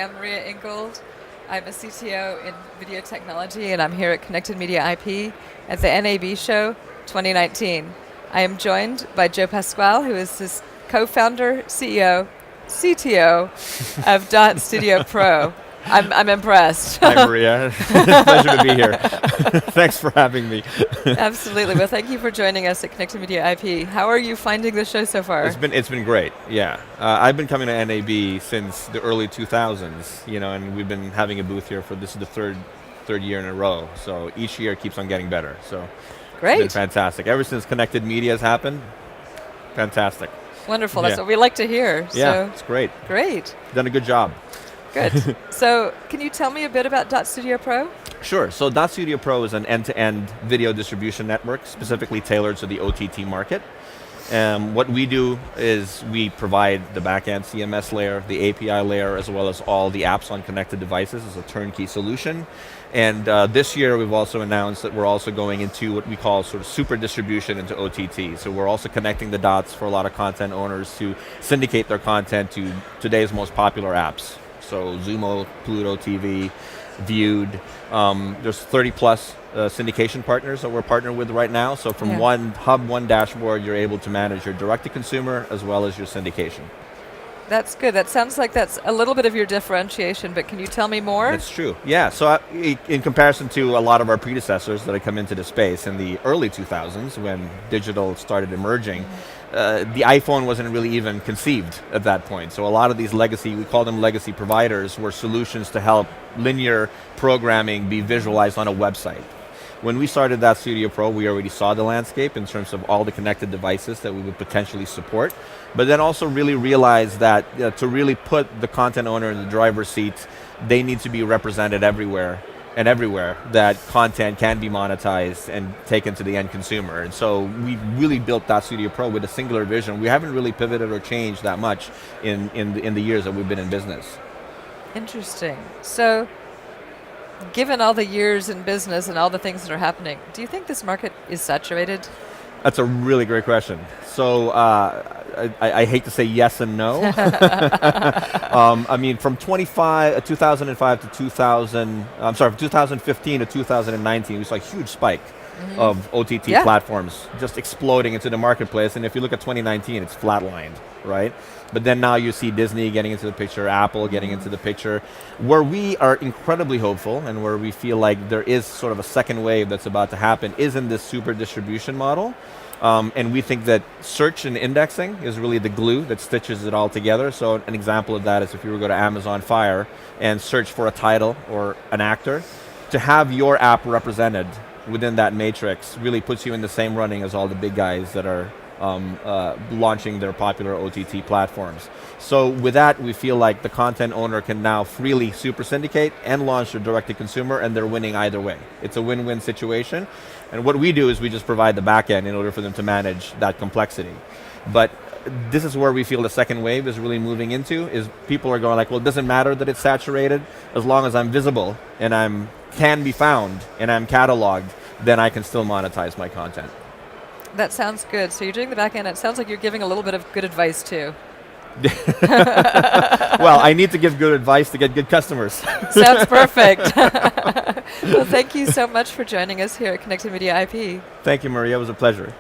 am Maria Ingold. I'm a CTO in video technology, and I'm here at Connected Media IP at the NAB Show 2019. I am joined by Joe Pascual, who is this co-founder, CEO, CTO of Dot Studio Pro. I'm impressed. Hi, Maria. Pleasure to be here. Thanks for having me. Absolutely. Well, thank you for joining us at Connected Media IP. How are you finding the show so far? It's been great. Yeah, I've been coming to NAB since the early 2000s. And we've been having a booth here for this is the third year in a row. So each year keeps on getting better. So great. It's been fantastic. Ever since Connected Media has happened, fantastic. Wonderful. That's what we like to hear. Yeah, it's great. Great. Done a good job. Good. So can you tell me a bit about Dot Studio Pro? Sure. So Dot Studio Pro is an end-to-end video distribution network specifically tailored to the OTT market. What we do is we provide the back-end CMS layer, the API layer, as well as all the apps on connected devices as a turnkey solution. And this year we've also announced that we're also going into what we call sort of super distribution into OTT. So we're also connecting the dots for a lot of content owners to syndicate their content to today's most popular apps. So Zumo, Pluto TV, Viewed. There's 30 plus syndication partners that we're partnered with right now. So from one hub, one dashboard, you're able to manage your direct-to-consumer as well as your syndication. That's good. That sounds like that's a little bit of your differentiation, but can you tell me more? That's true. Yeah, so in comparison to a lot of our predecessors that had come into the space in the early 2000s when digital started emerging, the iPhone wasn't really even conceived at that point. So a lot of these legacy, we call them legacy providers, were solutions to help linear programming be visualized on a website. When we started Dot Studio Pro, we already saw the landscape in terms of all the connected devices that we would potentially support, but then also really realized that to really put the content owner in the driver's seat, they need to be represented everywhere that content can be monetized and taken to the end consumer. And so we really built Dot Studio Pro with a singular vision. We haven't really pivoted or changed that much in the years that we've been in business. Interesting. So, given all the years in business and all the things that are happening, do you think this market is saturated? That's a really great question. So I hate to say yes and no. I mean, from 2005 to 2015 to 2019, we saw a huge spike of OTT platforms just exploding into the marketplace. And if you look at 2019, it's flatlined, right? But then now you see Disney getting into the picture, Apple getting into the picture. Where we are incredibly hopeful and where we feel like there is sort of a second wave that's about to happen is in this super distribution model. And we think that search and indexing is really the glue that stitches it all together. So an example of that is if you were to go to Amazon Fire and search for a title or an actor, to have your app represented within that matrix really puts you in the same running as all the big guys that are launching their popular OTT platforms. So with that, we feel like the content owner can now freely super syndicate and launch their direct-to-consumer, and they're winning either way. It's a win-win situation. And what we do is we just provide the back end in order for them to manage that complexity. But this is where we feel the second wave is really moving into, is people are going like, well, it doesn't matter that it's saturated, as long as I'm visible and can be found and I'm cataloged, then I can still monetize my content. That sounds good. So you're doing the back end. It sounds like you're giving a little bit of good advice too. Well, I need to give good advice to get good customers. Sounds perfect. Well, thank you so much for joining us here at Connected Media IP. Thank you, Maria. It was a pleasure.